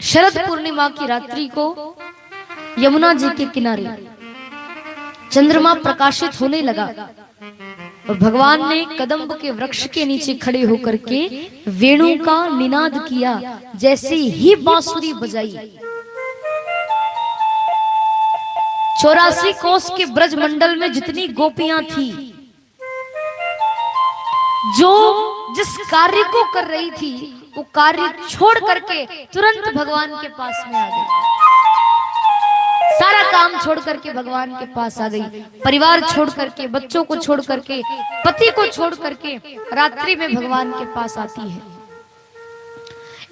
शरद पूर्णिमा की रात्रि को यमुना जी के किनारे चंद्रमा प्रकाशित होने लगा और भगवान ने कदम्ब के वृक्ष के नीचे खड़े होकर के वेणु का निनाद किया। जैसे ही बांसुरी बजाई, 84 कोस के ब्रज मंडल में जितनी गोपियां थी, जो जिस कार्य को कर रही थी, वो कार्य छोड़ करके तुरंत भगवान के पास में आ गई। सारा काम छोड़ करके भगवान के पास आ गई। परिवार छोड़ करके, बच्चों को छोड़ करके, पति को छोड़ करके रात्रि में भगवान के पास आती है।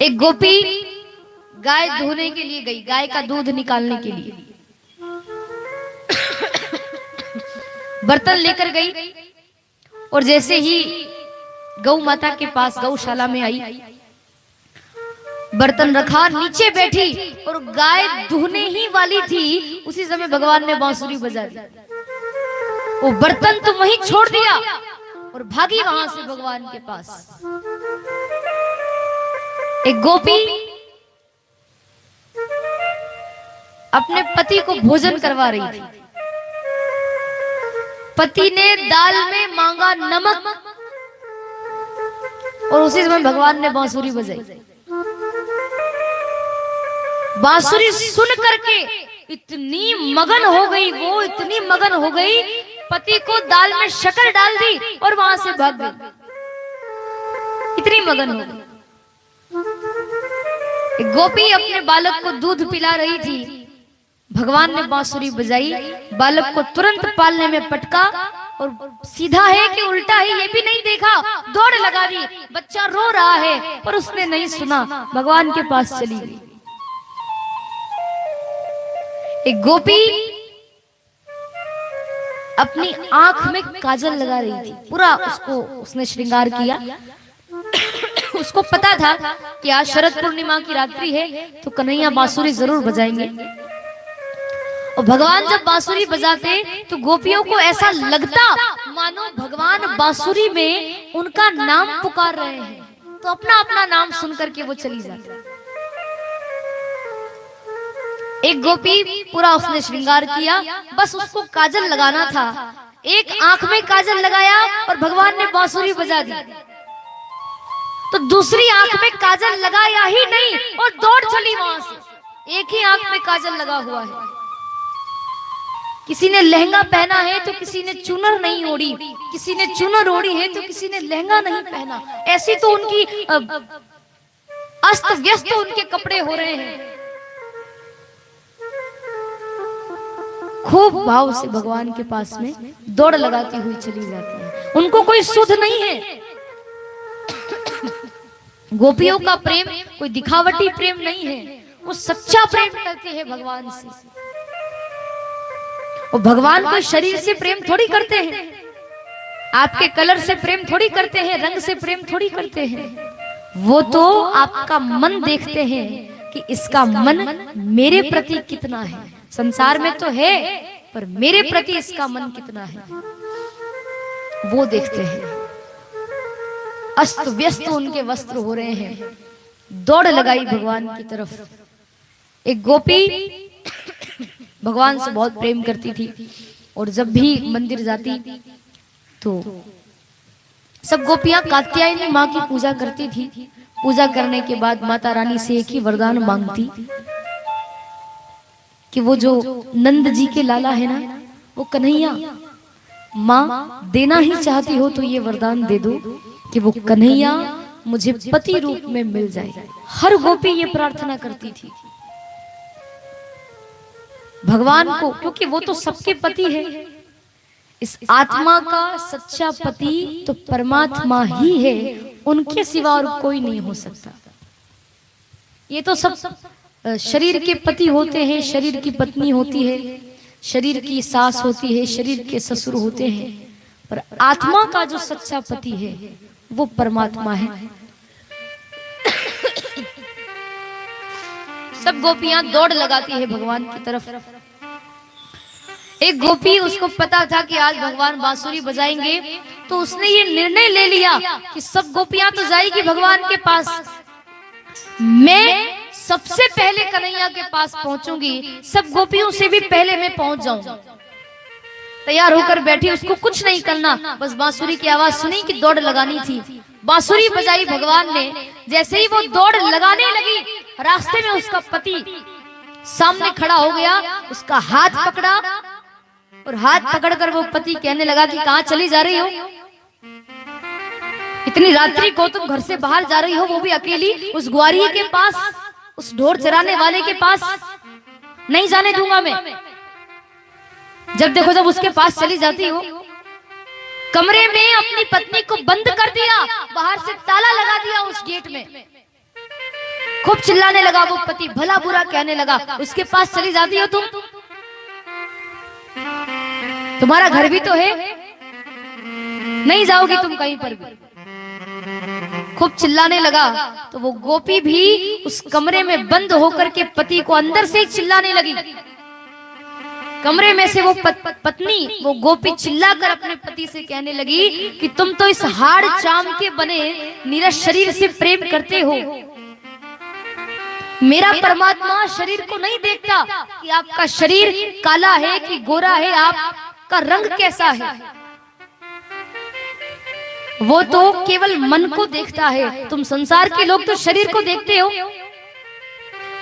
एक गोपी गाय धोने के लिए गई, गाय का दूध निकालने के लिए बर्तन लेकर गई और जैसे ही गौ माता के पास गौशाला में आई, बर्तन रखा, नीचे बैठी और गाय धोने ही वाली थी, उसी समय भगवान ने बांसुरी बजा दी। वो बर्तन तो वहीं छोड़ दिया और भागी वहां से भगवान के पास। एक गोपी अपने पति को भोजन करवा रही थी। पति ने दाल में मांगा नमक और उसी समय भगवान ने बांसुरी बजाई। बांसुरी सुन करके इतनी मगन हो गई, वो इतनी मगन हो गई, पति को दाल में शक्कर डाल दी और वहां से भाग गई। इतनी मगन हो गई। एक गोपी अपने बालक को दूध पिला रही थी, भगवान ने बांसुरी बजाई, बालक को तुरंत पालने में पटका और सीधा है कि उल्टा है ये भी नहीं देखा, दौड़ लगा दी। बच्चा रो रहा है पर उसने नहीं सुना, भगवान के पास चली गई। एक गोपी अपनी आंख में काजल लगा रही थी, पूरा उसने श्रृंगार किया। उसको पता था कि आज शरद पूर्णिमा की रात्रि है तो कन्हैया बांसुरी जरूर बजाएंगे। और भगवान जब बांसुरी बजाते तो गोपियों को ऐसा लगता मानो भगवान बांसुरी में उनका नाम पुकार रहे हैं, तो अपना अपना नाम सुन करके वो चली जाती। एक गोपी पूरा उसने श्रृंगार किया, बस उसको काजल लगाना था। एक आंख में काजल लगाया और भगवान ने बांसुरी बजा दी, तो दूसरी आंख में काजल लगाया ही नहीं और दौड़ चली वहां से। एक ही आंख में काजल लगा हुआ है। किसी ने लहंगा पहना है तो किसी ने चुनर नहीं ओढ़ी, किसी ने चुनर ओढ़ी है तो किसी ने लहंगा नहीं पहना। ऐसी तो उनकी अस्त व्यस्त उनके कपड़े हो रहे हैं। खूब भाव से भगवान के पास में दौड़ लगाती हुई चली जाती है। उनको कोई सुध नहीं है। गोपियों का प्रेम कोई दिखावटी प्रेम नहीं है, वो सच्चा प्रेम करते हैं भगवान से। और भगवान कोई शरीर से प्रेम थोड़ी करते हैं, आपके कलर से प्रेम थोड़ी करते हैं, रंग से प्रेम थोड़ी करते हैं। वो तो आपका मन देखते हैं कि इसका मन मेरे प्रति कितना है। संसार में तो है पर मेरे प्रति इसका मन कितना है, वो देखते हैं। अस्त व्यस्त उनके वस्त्र हो रहे हैं, दौड़ लगाई भगवान की तरफ। एक गोपी भगवान से बहुत प्रेम करती थी और जब भी मंदिर जाती तो सब गोपियां कात्यायनी माँ की पूजा करती थी। पूजा करने के बाद माता रानी से एक ही वरदान मांगती कि वो जो नंद जी के लाला है ना, वो कन्हैया, माँ देना ही चाहती हो तो ये वरदान दे दो कि वो कन्हैया मुझे पति रूप में मिल जाए। हर गोपी ये प्रार्थना करती थी भगवान को, क्योंकि वो तो सबके पति है। इस आत्मा का सच्चा पति तो परमात्मा ही है, उनके सिवा और कोई नहीं हो सकता। ये तो सब शरीर के पति होते हैं, शरीर की पत्नी होती है, शरीर की सास होती है, शरीर के ससुर होते हैं, पर आत्मा का जो सच्चा पति है वो परमात्मा है। सब गोपियां दौड़ लगाती है भगवान की तरफ। एक गोपी, उसको पता था कि आज भगवान बांसुरी बजाएंगे, तो उसने ये निर्णय ले लिया कि सब गोपियां तो जाएगी भगवान के पास, मैं सबसे पहले कन्हैया के पास पहुंचूंगी, सब गोपियों से भी पहले मैं पहुंच जाऊंगी। तैयार होकर बैठी, उसको कुछ नहीं करना, बस बांसुरी की आवाज सुनी कि दौड़ लगानी थी। बांसुरी बजाई भगवान ने, जैसे ही वो दौड़ लगाने लगी, रास्ते में उसका पति सामने खड़ा हो गया, उसका हाथ पकड़ा और हाथ पकड़कर वो पति कहने लगा कि कहां चली जा रही हो? इतनी रात्रि को तुम घर से बाहर जा रही हो, वो भी अकेली, उस ग्वारी के पास, उस ढोर चराने वाले के पास। नहीं जाने दूंगा मैं। जब देखो जब उसके पास चली जाती हो, कमरे में अपनी पत्नी को बंद कर दिया, बाहर से ताला लगा दिया उस गेट में। खूब चिल्लाने लगा वो पति, भला बुरा कहने लगा, उसके पास चली जाती हो तुम? तुम्हारा घर भी तो है, नहीं जाओगी तुम कहीं पर भी। खूब चिल्लाने लगा तो वो गोपी भी उस कमरे में बंद होकर के पति को अंदर से ही चिल्लाने लगी। कमरे में से वो पत्नी, वो गोपी चिल्लाकर अपने पति से कहने लगी कि तुम तो इस हाड़ चाम के बने नीरस शरीर से प्रेम करते हो। मेरा परमात्मा शरीर को नहीं देखता कि आपका शरीर काला है कि गोरा है, आपका रंग कैसा है। वो तो केवल मन को देखता है। तुम संसार के लोग तो शरीर को देखते हो,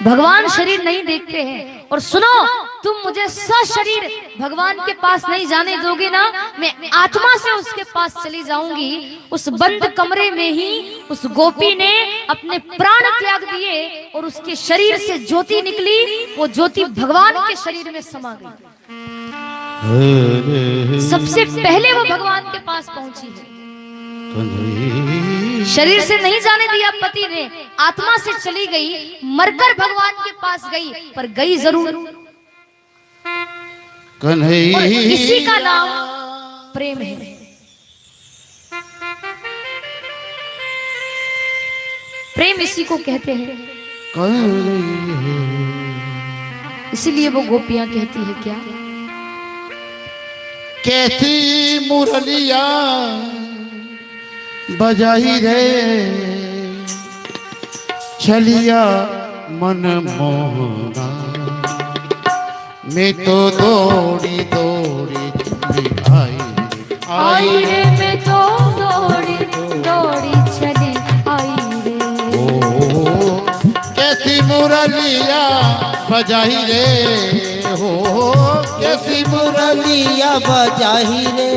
भगवान शरीर नहीं देखते हैं। और सुनो, तुम मुझे सशरीर भगवान के पास नहीं जाने दोगे ना, मैं आत्मा से उसके पास चली जाऊंगी। उस बंद कमरे में ही उस गोपी ने अपने प्राण त्याग दिए और उसके शरीर से ज्योति निकली। वो ज्योति भगवान के शरीर में समा गई। सबसे पहले वो भगवान के पास पहुंची है। शरीर से नहीं जाने दिया पति ने, आत्मा से चली गई, मरकर भगवान के पास गई, पर गई जरूर। कन्हैया, इसी का नाम प्रेम है। प्रेम इसी को कहते हैं। इसीलिए वो गोपियां कहती है क्या, कैसी मुरलिया बजाई रे छलिया मन मोहना, मैं तो दौड़ी दौड़ी चली आई रे, मैं तो दौड़ी दौड़ी चली आई रे। ओ कैसी मुरलिया बजाई रे, हो कैसी मुरलिया बजाई रे,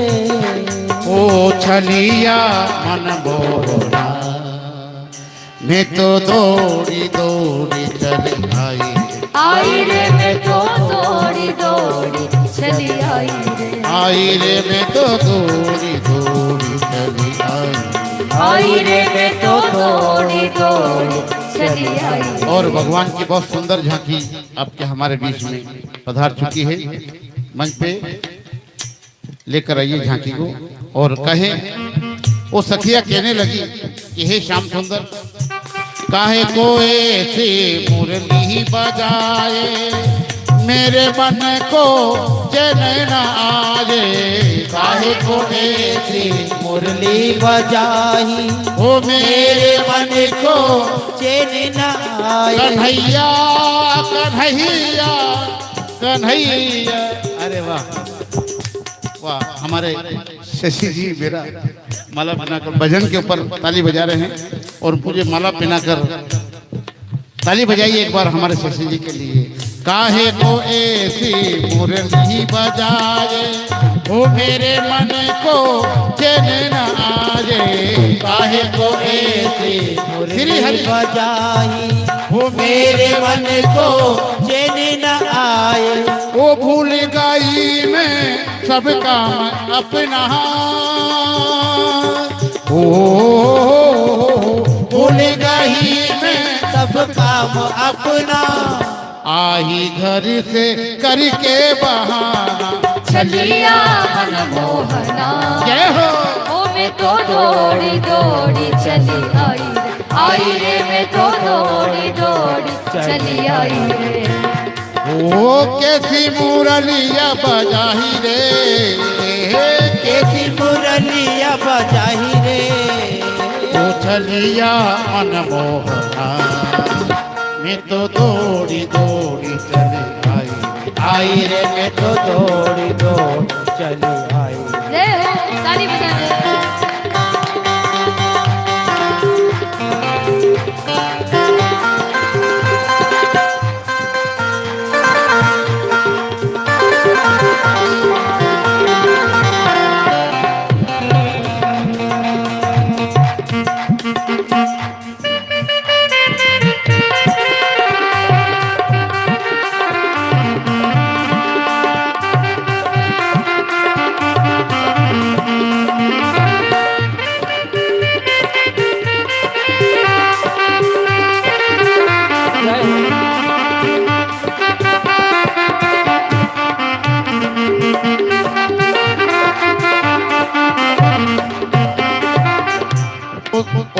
ओ छलिया मन मोहना, मैं तो दौड़ी दौड़ी चली आई रे, मैं तो दौड़ी दौड़ी चली आई रे। मैं तो दौड़ी दौड़ी चली आई रे, मैं तो दौड़ी दौड़ी चली आई। और भगवान की बहुत सुंदर झांकी आपके हमारे बीच में पधार चुकी है। मंच पे लेकर आइए झांकी को। और कहे वो सखिया कहने लगी कि हे श्याम सुंदर, काहे को ऐसी मुरली बजाए, मेरे मन को चैन न आए। काहे को ऐसी मुरली बजाई, ओ मेरे मन को चैन न आए। कन्हैया कन्हैया कन्हैया। अरे वाह वाह, हमारे शशि जी मेरा माला पहनाकर भजन के ऊपर ताली बजा रहे हैं और मुझे माला पहनाकर ताली बजाइए एक बार हमारे शशि जी के लिए। काहे को ऐसी मुरली बजाए, वो मेरे मन को चैन न आए। काहे को ऐसी मुरली बजाई, वो मेरे मन को चैन न आए। वो भूल गई मैं सबका अपना, ओ भूल गई मैं सब काम अपना। आई घर से करके बहाना, छलिया मन मोहना, जय हो। ओ मैं तो दौड़ी दौड़ी चली आई रे, मैं तो दौड़ी दौड़ी चली आई रे। ओ कैसी मुरलिया बजाही रे, कैसी मुरलिया बजाई रे, ओ छलिया मन मोहना, मैं तो दौड़ी दौड़ी चली आई। आई रे मैं तो दौड़ी दौड़ी चली आई। जय हो, ताली बजाने।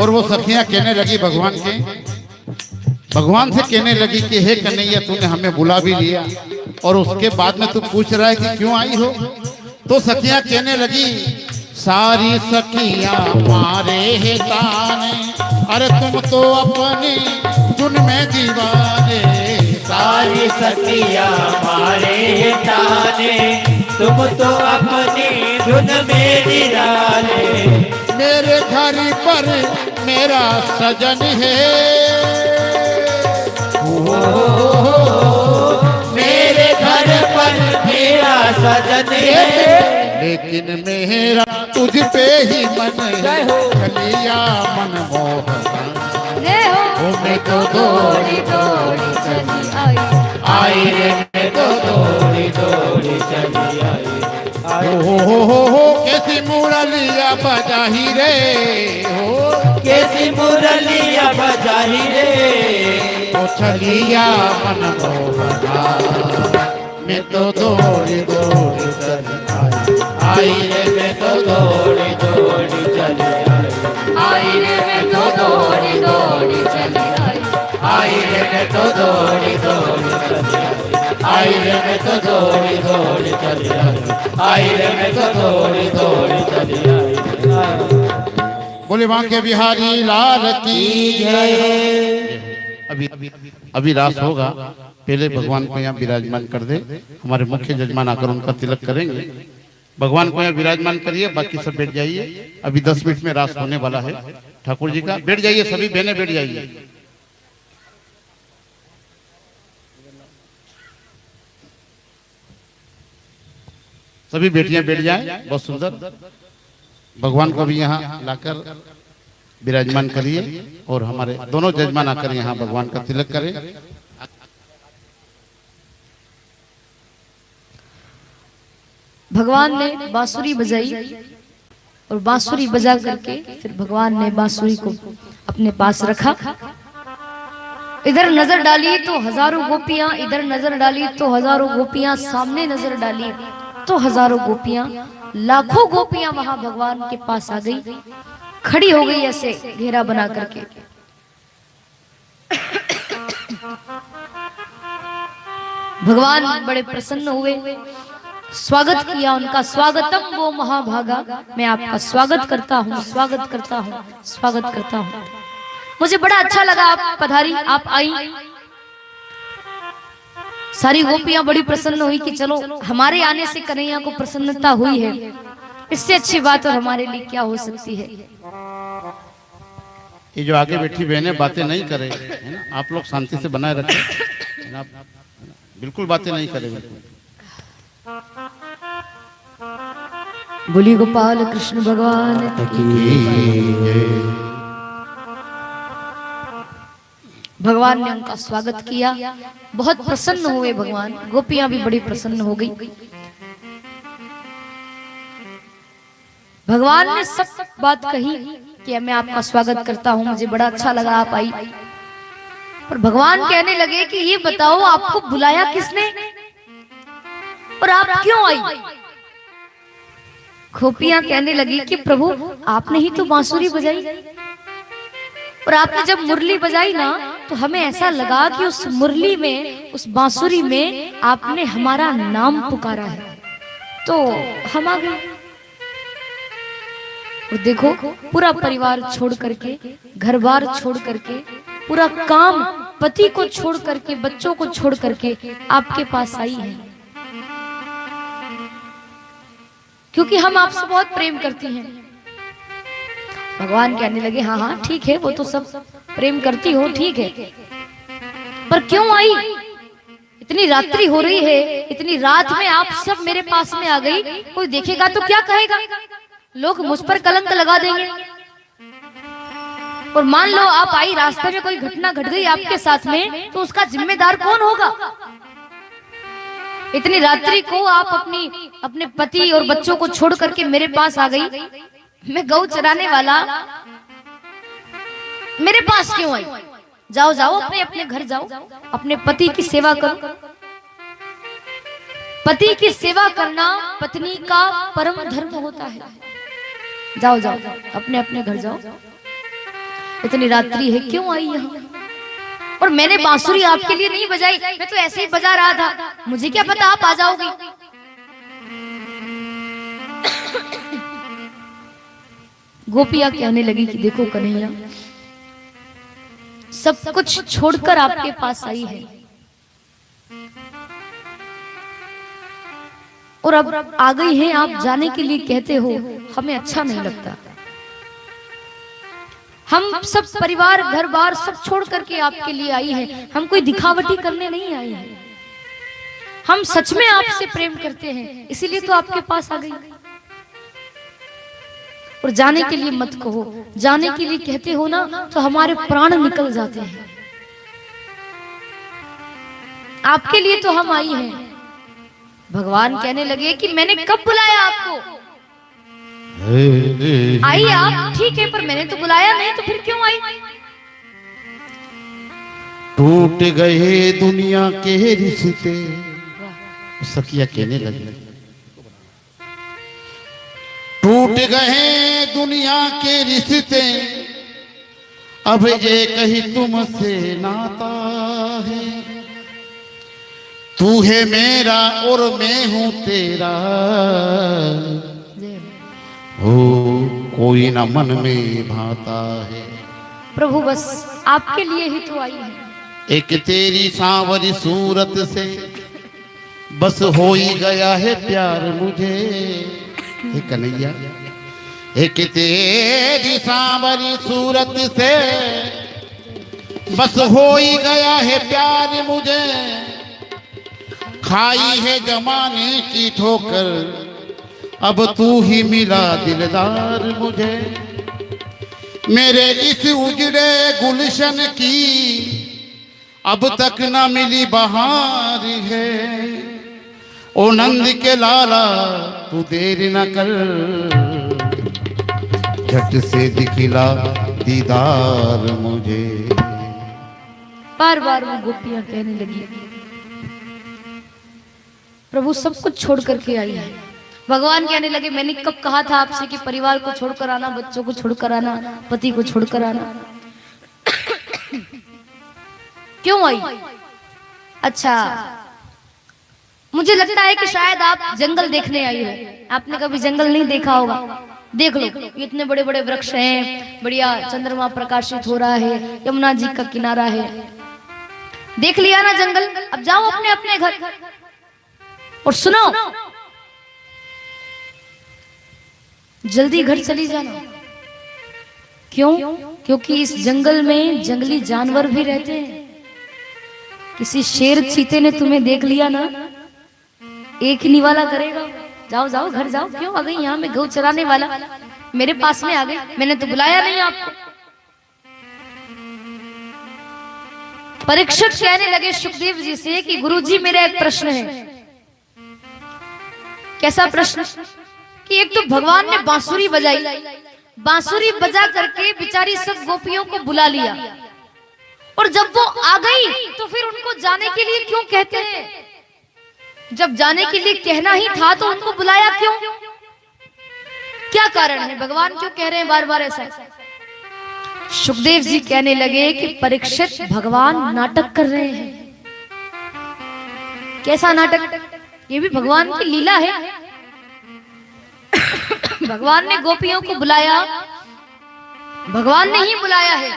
और वो सखियां कहने लगी भगवान से कहने लगी कि हे कन्हैया, तूने हमें बुला भी लिया और उसके बाद में तू पूछ रहा है कि क्यों आई हो। तो सखियां कहने लगी, सारी सखियां मारे है ताने, अरे तुम तो अपने धुन में दीवाने। सारी सखियां मारे है ताने, तुम तो अपनी धुन में निराले। मेरे घर पर मेरा सजन है, मेरे घर पर मेरा सजन है, लेकिन मेरा तुझ पे ही मन है। कलिया मन मोहन, जय हो। मैं तो दौड़ी दौड़ी चली आई। आई रे मैं तो दौड़ी दौड़ी चली आई। हो कैसी मुरलिया बजाही रे, हो कैसी मुरलिया बजाही रे। ओ चलिया मन मोहना, मैं तो दौड़ी दौड़ी चली आई। आई रे मैं तो दौड़ी दौड़ी चली आई। आई रे मैं तो दौड़ी दौड़ी चली आई। आई रे मैं तो दौड़ी दौड़ी चली आई। आई रे मैं तो दौड़ी दौड़ी चली आई। आई रे मैं तो दौड़ी दौड़ी चली आई। बोले वहां के बिहारी लाल की जय। अभी रास होगा, पहले भगवान को यहाँ विराजमान कर दे। हमारे मुख्य जजमान आकर उनका तिलक करेंगे। भगवान को यहाँ विराजमान करिए, बाकी सब बैठ जाइए। अभी 10 मिनट में रास होने वाला है ठाकुर जी का। बैठ जाइए, सभी बहनें बैठ जाइए। सभी बेटियां बैठ जाएं, बहुत सुंदर। भगवान को भी यहाँ लाकर विराजमान करिए और हमारे दोनों जजमान आकर यहाँ भगवान का तिलक करें। भगवान ने बांसुरी बजाई और बांसुरी बजा करके फिर भगवान ने बांसुरी को अपने पास रखा। इधर नजर डाली तो हजारों गोपियां, इधर नजर डाली तो हजारों गोपियां, सामने नजर डाली तो हजारों गोपियां, लाखों गोपियां वहां भगवान के पास आ गई, खड़ी हो गई ऐसे घेरा बना करके। भगवान बड़े प्रसन्न हुए, स्वागत किया उनका। स्वागतम वो महाभागा, मैं आपका स्वागत करता हूँ, स्वागत करता हूँ, स्वागत करता हूँ। मुझे बड़ा अच्छा लगा आप पधारी, आप आई। सारी गोपियां बड़ी प्रसन्न हुई कि चलो हमारे आने से कन्हैया को प्रसन्नता हुई है, इससे अच्छी बात और हमारे लिए क्या हो सकती है। ये जो आगे बैठी बहनें बातें नहीं करे, है ना, आप लोग शांति से बनाए रखें, आप बिल्कुल बातें नहीं करेंगे। बोली गोपाल कृष्ण भगवान की। भगवान ने उनका स्वागत किया, बहुत प्रसन्न हुए भगवान। गोपियां भी बड़ी प्रसन्न हो गई। भगवान ने सब बात कही कि मैं आपका स्वागत करता हूं, मुझे बड़ा अच्छा लगा आप आई। और भगवान कहने लगे कि ये बताओ आपको बुलाया किसने और आप क्यों आई। गोपियां कहने लगी कि प्रभु आपने ही तो बांसुरी बजाई और आपने जब मुरली बजाई ना तो हमें ऐसा लगा कि उस मुरली में, उस बांसुरी में आपने हमारा नाम पुकारा है, तो हम आ गए। और देखो पूरा परिवार छोड़ करके, घर बार छोड़ करके, पूरा काम पति को छोड़ करके, बच्चों को छोड़ करके आपके पास आई है, क्योंकि हम आपसे बहुत प्रेम करती हैं। भगवान कहने लगे हाँ हाँ ठीक है, वो तो सब प्रेम करती हो, ठीक है, पर क्यों आई? इतनी रात्रि हो रही है, इतनी रात में आप सब मेरे पास में आ गई, कोई देखेगा तो क्या कहेगा? लोग मुझ पर कलंक लगा देंगे। और मान लो आप आई, रास्ते में कोई घटना घट गई आपके साथ में, तो उसका जिम्मेदार कौन होगा? इतनी रात्रि को आप अपने पति और बच्चों को छोड़ करके मेरे पास आ गई। मैं गौ चराने वाला मेरे पास क्यों आई? जाओ जाओ, अपने अपने घर जाओ, अपने पति की सेवा करो। पति की सेवा करना पत्नी का परम धर्म होता है। जाओ जाओ, अपने अपने घर जाओ। इतनी रात्रि है, क्यों आई यहाँ? और मैंने बांसुरी आपके लिए नहीं बजाई, मैं तो ऐसे ही बजा रहा था, मुझे क्या पता आप आ जाओगी। गोपियां कहने लगी कि देखो कन्हैया, सब कुछ छोड़कर आपके पास आई है, और अब आ गई हैं, आप जाने के लिए कहते हो, हमें अच्छा नहीं लगता। हम सब परिवार घर बार सब छोड़ करके आपके लिए आई है, हम कोई दिखावटी करने नहीं आई है, हम सच में आपसे प्रेम करते हैं, इसीलिए तो आपके पास आ गई। और जाने के लिए मत कहो, जाने के लिए कहते हो ना तो हमारे प्राण निकल जाते हैं। आपके लिए तो हम आई हैं। भगवान कहने लगे कि मैंने कब बुलाया आपको? आई आप, ठीक है, पर मैंने तो बुलाया नहीं, तो फिर क्यों आई? टूट गए दुनिया के रिश्ते, सखिया कहने लगी, टूट गए दुनिया के रिश्ते, अब एक ही तुमसे नाता है, तू है मेरा और मैं हूं तेरा, हो कोई ना मन में भाता है। प्रभु बस आपके लिए ही तो आई है। एक तेरी सांवरी सूरत से बस हो ही गया है प्यार मुझे, हे कन्हैया, एक तेरी सांवरी सूरत से बस हो ही गया है प्यार मुझे, खाई है जमाने की ठोकर, अब तू ही मिला दिलदार मुझे, मेरे इस उजड़े गुलशन की अब तक न मिली बहार है, ओ नंद के लाला तू देर न कर, झट से दिखला दीदार मुझे। बार बार वो गोपियां कहने लगी, प्रभु सब कुछ छोड़ करके आई है। भगवान कहने लगे मैंने कब कहा था आपसे कि परिवार को छोड़कर आना, बच्चों को छोड़कर आना, पति को छोड़कर आना? क्यों आई? अच्छा, मुझे लगता है कि शायद आप जंगल देखने आई हो। आपने कभी जंगल नहीं देखा होगा, देख लो, इतने बड़े बड़े वृक्ष हैं, बढ़िया चंद्रमा प्रकाशित हो रहा है, यमुना जी का किनारा है, देख लिया ना जंगल। अब जाओ अपने अपने घर और सुनो, जल्दी घर चली जाना। क्यों? क्योंकि इस जंगल में जंगली जानवर भी रहते हैं। किसी शेर चीते ने तुम्हें देख लिया ना, एक ही निवाला करेगा। जाओ जाओ घर जाओ। क्यों आ गई यहाँ? मैं गौ चराने वाला, मेरे पास में आ गई, मैंने तो बुलाया नहीं आपको। परीक्षित कहने लगे सुखदेव जी से कि गुरुजी मेरा एक प्रश्न है। कैसा प्रश्न? कि एक तो भगवान ने बांसुरी बजाई, बांसुरी बजा करके बेचारी सब गोपियों को बुला लिया, और जब वो आ गई तो फिर उनको जाने के लिए क्यों कहते हैं? जब जाने के लिए कहना ही था तो उनको बुलाया क्यों? क्या कारण है? भगवान क्यों कह रहे हैं बार बार ऐसा? सुखदेव जी कहने लगे कि परीक्षित, भगवान नाटक कर रहे हैं। कैसा नाटक? ये भी भगवान की लीला है। भगवान ने गोपियों को बुलाया, भगवान ने ही बुलाया है,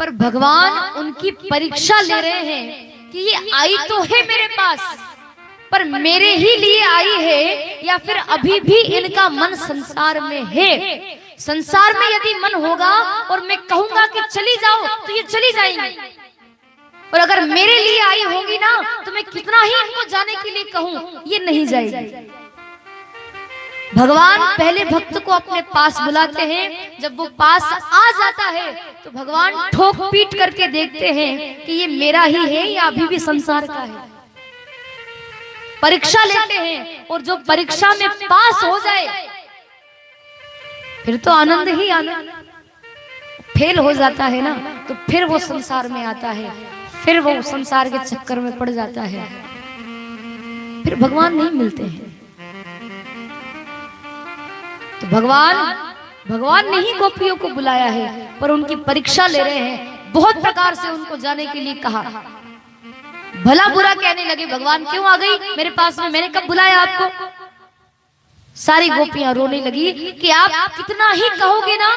पर भगवान उनकी परीक्षा ले रहे हैं कि ये आई तो है मेरे पास, पर मेरे ही लिए आई है या फिर अभी भी इनका मन संसार में है। संसार में यदि मन होगा और मैं कहूंगा कि चली जाओ तो ये चली जाएंगी, और अगर मेरे लिए आई होगी ना तो मैं कितना ही इनको जाने के लिए कहूं ये नहीं जाएगी। भगवान पहले भक्त को अपने पास बुलाते हैं, जब वो पास आ जाता है तो भगवान ठोक पीट करके देखते हैं कि ये मेरा ही है या अभी भी संसार का है। परीक्षा लेते हैं और जो परीक्षा में पास हो जाए फिर तो आनंद ही आनंद। फेल हो जाता है ना तो फिर वो संसार में आता है, फिर वो संसार के चक्कर में पड़ जाता है, फिर भगवान नहीं मिलते हैं। तो भगवान ने ही गोपियों को बुलाया है, पर उनकी परीक्षा ले रहे हैं। बहुत प्रकार से उनको जाने के लिए कहा, भला बुरा कहने लगे, भगवान क्यों आ गई मेरे पास में, मैंने कब बुलाया आपको। सारी गोपियां रोने लगी कि आप कितना ही कहोगे ना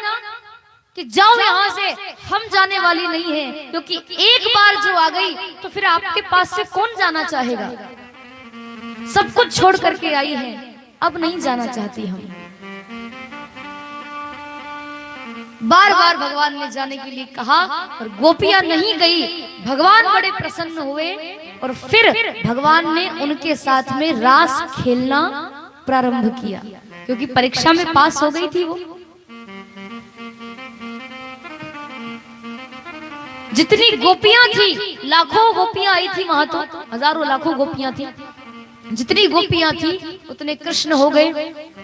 कि जाओ यहाँ से, हम जाने वाली नहीं है, क्योंकि एक बार जो आ गई तो फिर आपके पास से कौन जाना चाहेगा। सब कुछ छोड़ करके आई है, अब नहीं जाना चाहती हम। बार बार भगवान ने जाने के लिए कहा और गोपियां नहीं गई। भगवान बड़े प्रसन्न हुए और फिर भगवान ने उनके साथ में रास खेलना प्रारंभ किया, क्योंकि परीक्षा में पास हो गई थी वो। जितनी गोपियां थी, लाखों गोपियां आई थी वहां, तो हजारों लाखों गोपियां थी। जितनी गोपियां थी उतने कृष्ण हो गए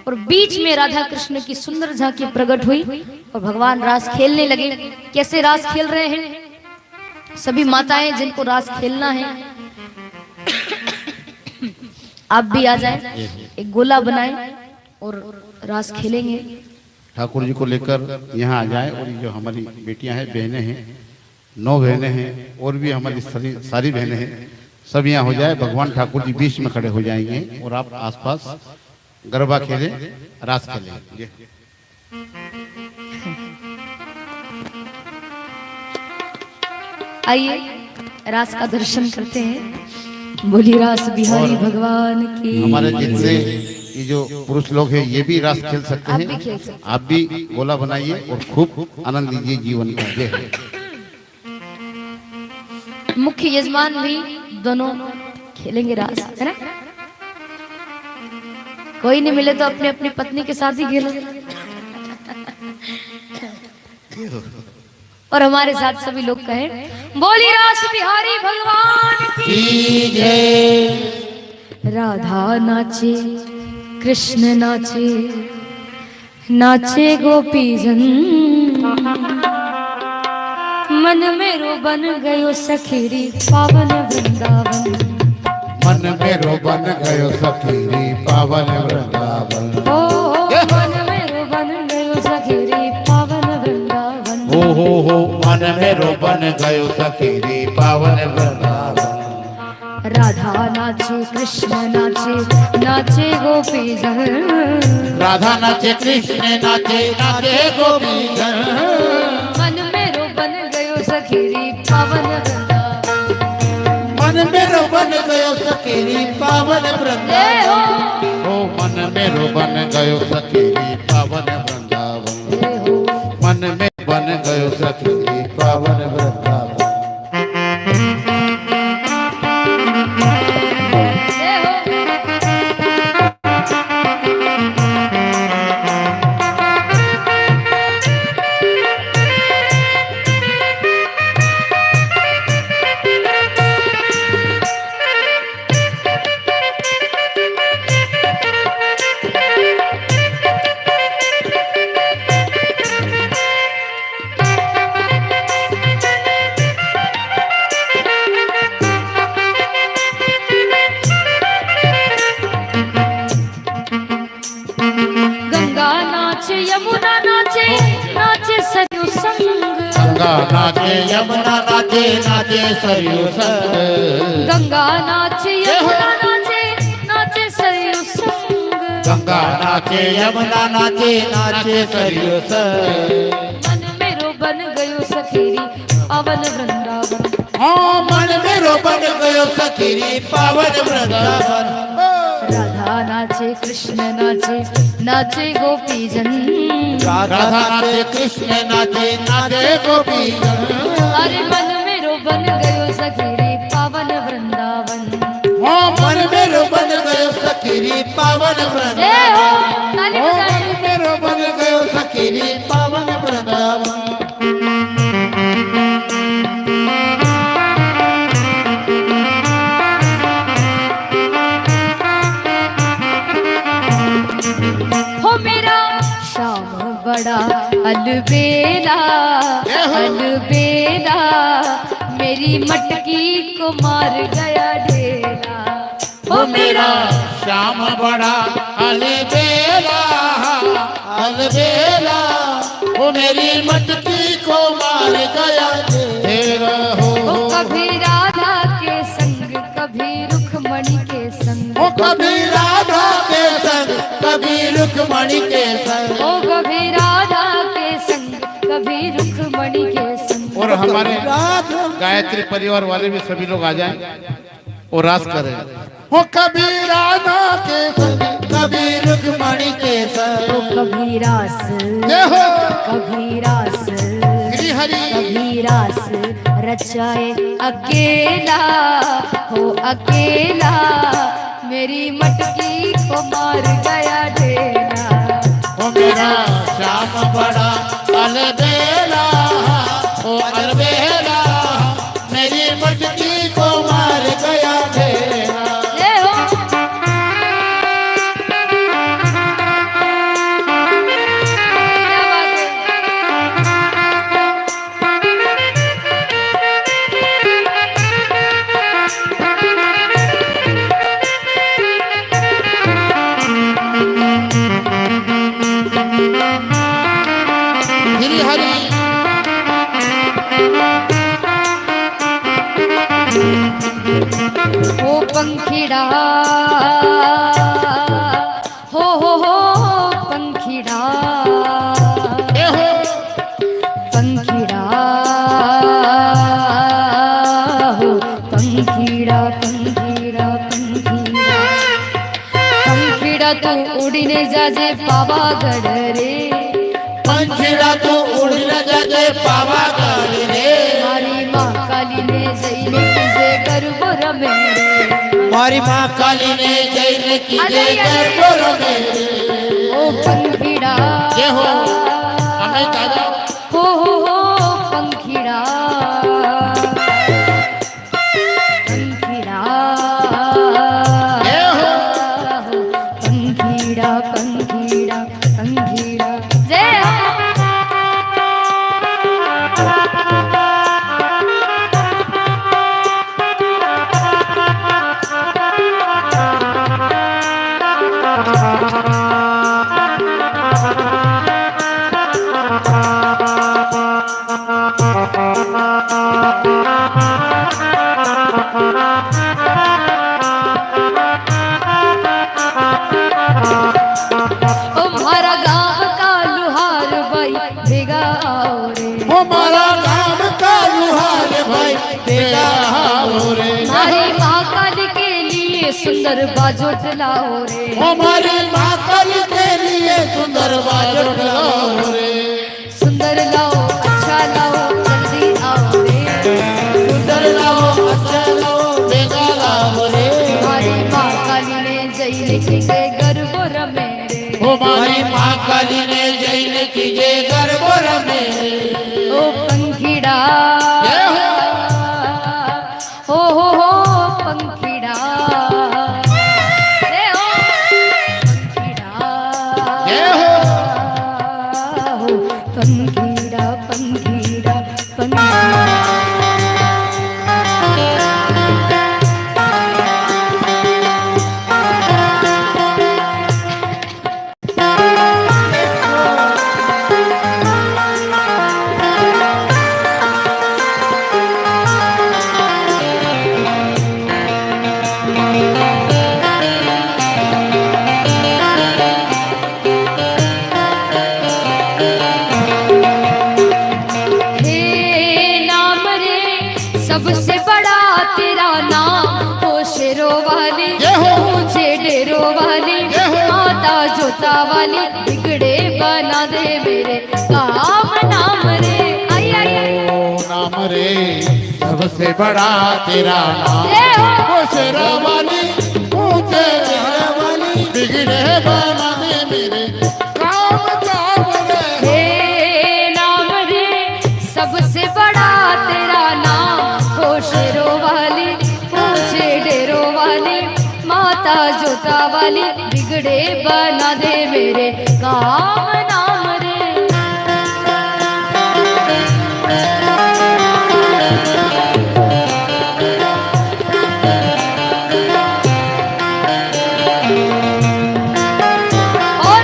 और बीच में राधा कृष्ण की सुंदर झांकी प्रकट हुई और भगवान रास खेलने लगे। कैसे रास खेल रहे हैं, सभी माताएं जिनको रास खेलना है आप भी आ जाएं, एक गोला बनाएं और रास खेलेंगे। ठाकुर जी को लेकर यहाँ आ जाए, और जो हमारी बेटियां हैं, बहनें हैं, 9 बहनें हैं, और भी हमारी सारी बहनें हैं, सब यहाँ हो जाए। भगवान ठाकुर जी बीच में खड़े हो जाएंगे और आप आसपास गरबा खेले, रास खेले। आइए रास का दर्शन करते हैं। बोली रास बिहारी भगवान की। हमारे जिनसे ये जो पुरुष लोग हैं ये भी रास खेल सकते आप भी खेल हैं, सकते हैं। आप भी गोला बनाइए और खूब आनंद लीजिए जीवन का। जय हो। मुख्य यजमान भी दोनों खेलेंगे रास, है ना। कोई नहीं मिले तो अपने अपनी पत्नी के साथ ही खेलो, और हमारे साथ सभी लोग कहें बोली रास बिहारी भगवान की जय। राधा नाचे कृष्ण नाचे, नाचे गोपी जन, मन मेरो बन गयो सखीरी पावन वृंदावन। मन मेरो बन गयो सखीरी पावन वृंदावन। ओ मन मेरो बन गयो सखीरी पावन वृंदावन। हो मन मेरो बन गयो सखीरी पावन वृंदावन। राधा नाचे कृष्ण नाचे, नाचे गोपी जन। राधा नाचे कृष्ण नाचे, नाचे गोपी जन। मन मेरो बन गयो सखीरी पावन वृंदावन। मन मेरो बन गयो सखीरी पावन वृंदावन। ओ मन मेरो बन गयो सखीरी पावन वृंदावन। मन में बन गयो सखीरी पावन वृंदावन। यमुना नाचे, नाचे सरयू संग। गंगा नाचे यमुना नाचे, नाचे सरयू संग। गंगा नाचे यमुना नाचे, नाचे सरयू संग। गंगा नाचे यमुना नाचे, नाचे सरयू संग। मन मेरो बन गयो सखीरी पावन वृंदावन। हाँ मन मेरो बन गयो सखीरी पावन वृंदावन। राधा नाचे कृष्ण नाचे नाचे गोपीजन। राधा नाचे कृष्ण नाचे नाचे गोपीजन। अरे मन मेरो बन गयो सखीरी पावन वृंदावन। हाँ मन मेरो बन गयो सखीरी पावन जय हो, वृंदावन। ताली हाँ, बजाइए। मन मेरो बन गयो सखीरी पावन वृंदावन। हो मेरा श्याम बड़ा अलबेला अलबेला, मेरी मटकी को मार गया ढेला। हो मेरा श्याम बड़ा अलबेला अलबेला, वो मेरी मटकी को मार गया तेरा। हो कभी राधा के संग कभी रुक्मणी के संग। वो कभी राधा के संग कभी रुक्मणी के संग। हो कभी राधा के संग कभी रुक्मणी के संग। और हमारे गायत्री परिवार वाले भी सभी लोग आ जाएं और रास करें। वो कभी राधा के संग कभी रुक्मणी के संग। हो कभी रास जय हो कभी रास श्री हरि। कभी रास रचाए अकेला हो अकेला, मेरी मटकी को मार गया ढेला। वो मेरा श्याम बड़ा अलबेला ओ अलबेला, मेरी मटकी को मार गया ढेला। जय हो। क्या बात है। श्री हरि। ओ पंखीड़ा हो पंखीड़ा जय हो पंखीड़ा हो पंखीड़ा पंखीड़ा पंखीड़ा पंखीड़ा तू उड़ने जाजे पावागढ़ रे। पंखीड़ा तो उड़ न जाए पावागढ़ रे। मारी माँ काली ने जैने तुझे गर्भ मेरे। मारी माँ काली ने जैन की जय कर मेरे। ओ पंखीड़ा जय हो हमें दादा। हो पंखीड़ा पंखीड़ा जय हो पंखीड़ा पंखीड़ा पंखीड़ा। जय हो। ओ हमारा गाँव का लुहार भाई भेगा आओ रे। हमारा गाँव का लुहार भाई बेगा हो रे। हमारी माँ काली के लिए सुंदर बाजोट लाओ रे। हमारी माँ काली के लिए सुंदर बाजट लाओ रे। सुंदर लाओ अच्छा लाओ जल्दी आओ रे। सुंदर लाओ अच्छा लाओ बेगा लाओ रे। हमारी माँ काली ने जय लिखे गर्भ मेरे। हमारी माँ काली ने जैन की जय गर्भर में। ओ पंखीड़ा जय हो पंखीड़ा। जय हो पंखीड़ा। जय हो पंखीड़ा पंखीड़ा पंखीड़ा। जोता वाली बिगड़े बना दे मेरे काम नाम रे। आई आई ओ नाम रे सबसे बड़ा तेरा नाम, जय हो। ओ शेरा वाली ऊंचे शेरा वाली बिगड़े बना दे मेरे काम नाम रे। हे नाम रे सबसे बड़ा तेरा नाम, हो शेरों वाली ऊंचे डेरों वाली माता जोता वाली बिगड़े बना दे मेरे काम नाम रे। और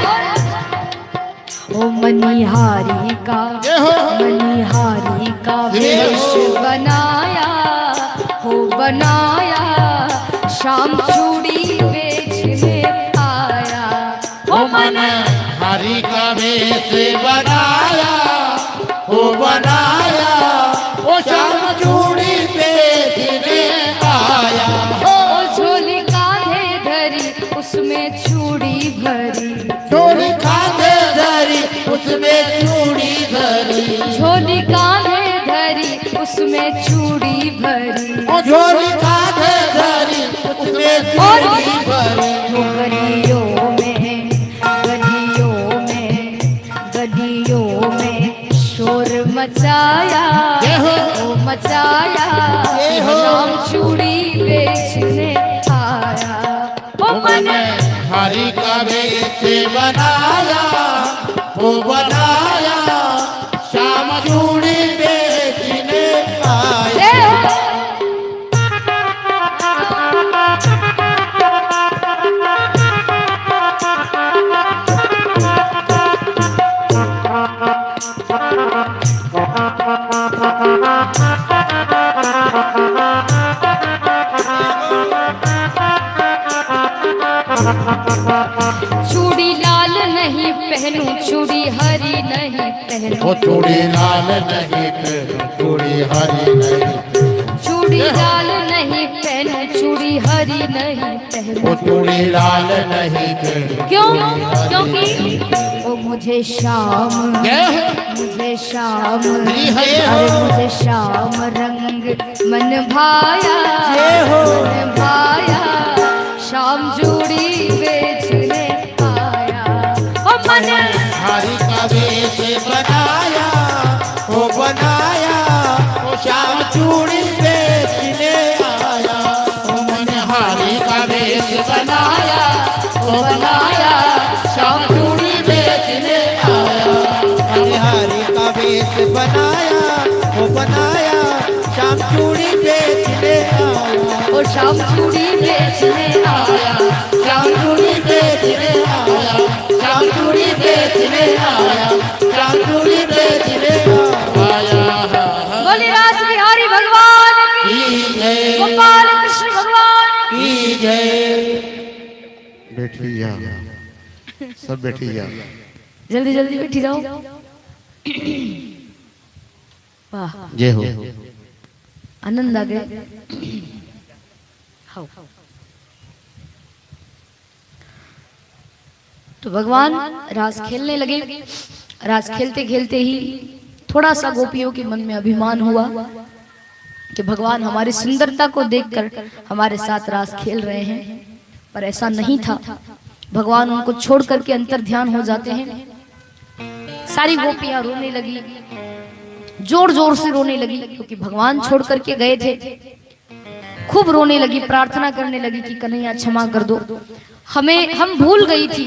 ओ मनिहारी का ये हो मनिहारी का वेश बनाया, हो बनाया शाम चूड़ी बेचने आया। ओ मन हरी का वेश बनाया, हो बनाया वो शाम चूड़ी बेचने आया। ओ झोली कांधे धरी उसमें चूड़ी भरी, झोली कांधे धरी उसमें चूड़ी धरी, झोली कांधे धरी उसमें चूड़ी भरी। ओ झोली कांधे धरी उसमें चूड़ी भरी। वो गलियों में गलियों में गलियों में शोर मचाया, ये हो। ओ मचाया ये हो। शाम चूड़ी बेचने आया। ओ मन हरी का वेश बनाया, वो बनाया शाम चूड़ी बेचने आया। ए हो। चूड़ी लाल नहीं पहनूं, चूड़ी हरी नहीं पहनूं, वो चूड़ी लाल नहीं पहनूं, चूड़ी हरी नहीं, चूड़ी लाल नहीं पहनूं, चूड़ी हरी नहीं वो पहनूं। चूड़ी लाल नहीं पहनूं। क्यों? क्योंकि ओ मुझे शाम मुझे शाम अरे मुझे शाम रंग मन भाया, मन भाया शाम चूड़ी बेचने आया। ओ मन हरी का वेश बनाया, वो बनाया वो शाम चूड़ी बेचने आया। वो मन हरी का वेश बनाया, वो बनाया शाम चूड़ी बेचने आया। हरी का वेश बनाया, वो बनाया शाम चूड़ी बेचने आया। ओ शाम चूड़ी बेचने आया, शाम चूड़ी बेचने आया, शाम चूड़ी बेचने आया, शाम चूड़ी बेचने आया। बोली रास बिहारी भगवान की, की जय, गोपाल कृष्ण भगवान की। की जय। बैठिया सब बैठिया। जल्दी जल्दी बैठी जाओ। वाह जय हो। आनंद आ गए। हाँ। तो भगवान रास खेलने लगे। रास खेलते खेलते ही थोड़ा सा गोपियों के मन में अभिमान हुआ कि भगवान हमारी सुंदरता को देखकर हमारे साथ रास खेल रहे हैं, पर ऐसा नहीं था। भगवान उनको छोड़ करके अंतर ध्यान हो जाते हैं। सारी गोपियां रोने लगी, जोर जोर से रोने लगी, क्योंकि भगवान छोड़ करके गए थे। खूब रोने लगी, प्रार्थना करने लगी कि कन्हैया क्षमा कर दो, हम भूल गई थी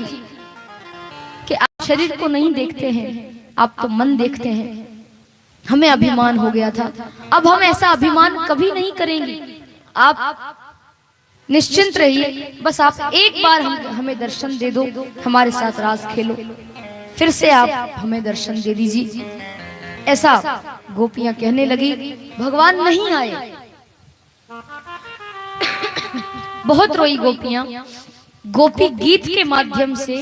कि आप शरीर को नहीं देखते हैं, आप तो मन देखते हैं। हमें अभिमान हो गया था, अब हम ऐसा अभिमान कभी नहीं करेंगे। आप निश्चिंत रहिए, बस आप एक बार हमें दर्शन दे दो, हमारे साथ रास खेलो, फिर से आप हमें दर्शन दे दीजिए। ऐसा गोपियां कहने लगी। भगवान नहीं आए। बहुत रोई गोपियां। गोपी गीत के माध्यम से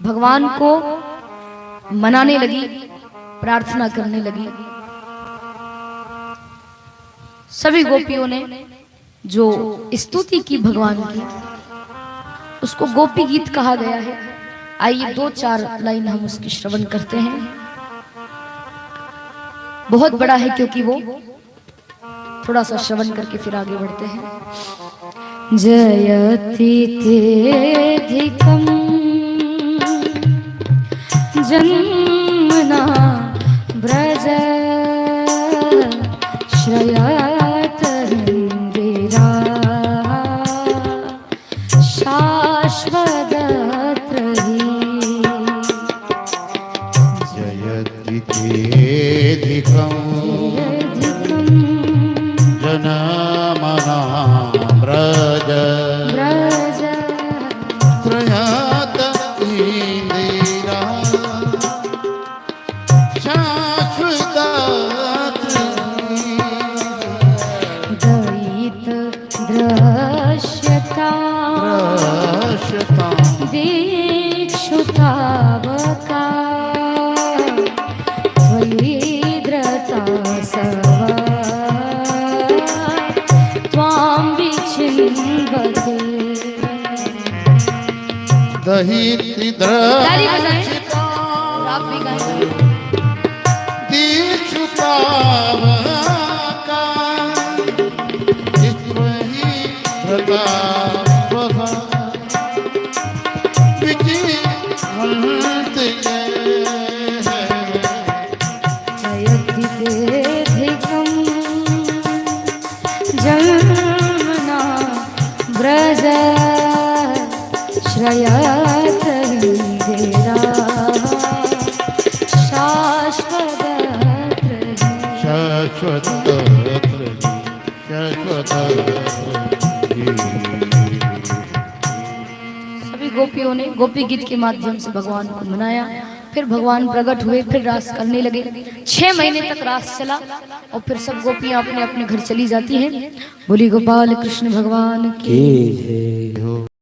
भगवान को मनाने लगी, प्रार्थना करने लगी। सभी गोपियों ने जो स्तुति की भगवान की, उसको गोपी गीत कहा गया है। आइए 2-4 लाइन हम उसकी श्रवण करते हैं। बहुत बड़ा है क्योंकि वो, थोड़ा सा श्रवण करके फिर आगे बढ़ते हैं। जयति तेधिकं जन्मना ब्रज श्रयात इंदिरा शाश्वतत्रयी। जयति तेधिकं जनमना ब्रज ब्रज प्रयात इंदिरा शाश्वतत्रयी। दयित दृश्यता दृश्यतां दीक्षुतावका त्वयिद्रता सवा त्वां विचिन्वते। दहिति ताली बजाएं। दृश्यतां आप भी गाएं। दीक्षुतावका त्वयि धृता स्वधा विचिन्वते। जयति तेधिकं जन्मना ब्रज श्रयात इंदिरा शाश्वतत्रयी। शाश्वतत्रयी सभी गोपियों ने गोपी गीत के माध्यम से भगवान को मनाया। फिर भगवान प्रकट हुए, फिर रास करने लगे। 6 महीने तक रास चला और फिर सब गोपियां अपने अपने घर चली जाती हैं। बोली गोपाल कृष्ण भगवान की। जय हो।